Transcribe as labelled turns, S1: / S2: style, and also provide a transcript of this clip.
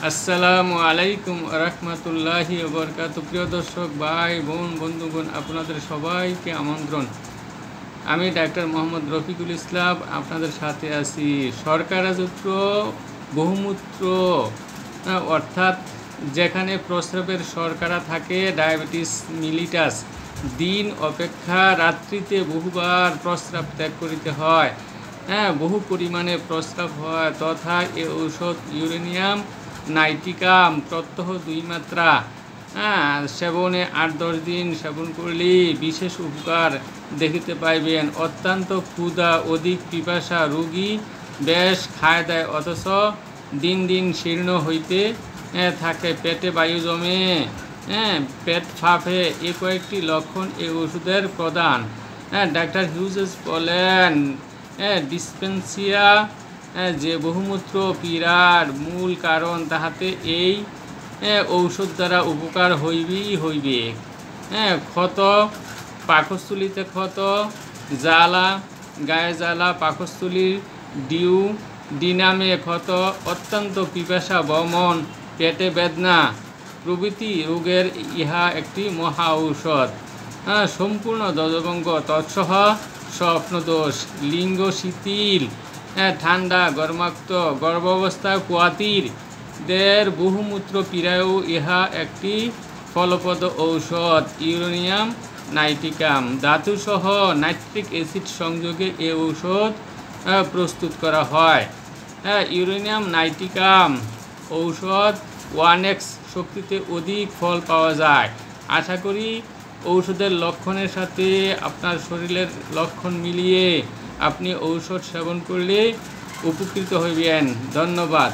S1: আসসালামু আলাইকুম রহমতুল্লাহি ওয়া বারাকাতুহু। প্রিয় দর্শক ভাই বোন বন্ধুগণ, আপনাদের সবাইকে আমন্ত্রণ। আমি ডাক্তার মোহাম্মদ রফিকুল ইসলাম আপনাদের সাথে আছি। সরকার রাজত্ব বহুমূত্র অর্থাৎ যেখানে প্রস্রাবের শর্করা থাকে, ডায়াবেটিস মিলিটাস, দিন অপেক্ষা রাত্রিতে বহুবার প্রস্রাব ত্যাগ করিতে হয়, বহু পরিমাণে প্রস্রাব হয়, তথা এ ঔষধ ইউরেনিয়াম নাইটিকাম প্রত্যহ 2 মাত্রা সেবনে 8-10 দিন সেবন করলে বিশেষ উপকার দেখিতে পাইবেন। অত্যন্ত ক্ষুধা, অধিক পিপাসা রোগী বেশ খায় দেয়, অথচ দিন দিন শীর্ণ হইতে থাকে, পেটে বায়ু জমে, পেট ফাঁপে, এ কয়েকটি লক্ষণ এই ওষুধের প্রধান। ডাক্তার হিউজেস বলেন, ডিসপেনসিয়া যে বহুমূত্র পীড়ার মূল কারণ, তাহাতে এই ঔষধ দ্বারা উপকার হইবে। ক্ষত, পাকস্থলীতে ক্ষত, জ্বালা, গায়ে জ্বালা, পাকস্থলীর ডিনামে ক্ষত, অত্যন্ত পিপাসা, বমন, পেটে বেদনা প্রভৃতি রোগের ইহা একটি মহা ঔষধ। সম্পূর্ণ ধ্বজভঙ্গ, তৎসহ স্বপ্নদোষ, লিঙ্গ শিথিল, ঠান্ডা, গর্মাক্ত, গর্ভাবস্থা, কুয়াতির দের বহুমূত্র পীড়ায়ও ইহা একটি ফলপ্রদ ঔষধ। ইউরেনিয়াম নাইটিকাম ধাতুসহ নাইট্রিক অ্যাসিড সংযোগে এ ঔষধ প্রস্তুত করা হয়। ইউরেনিয়াম নাইটিকাম ঔষধ 1x শক্তিতে অধিক ফল পাওয়া যায়। আশা করি ঔষধের লক্ষণের সাথে আপনার শরীরের লক্ষণ মিলিয়ে আপনি ঔষধ সেবন করলে উপকৃত হইবেন। ধন্যবাদ।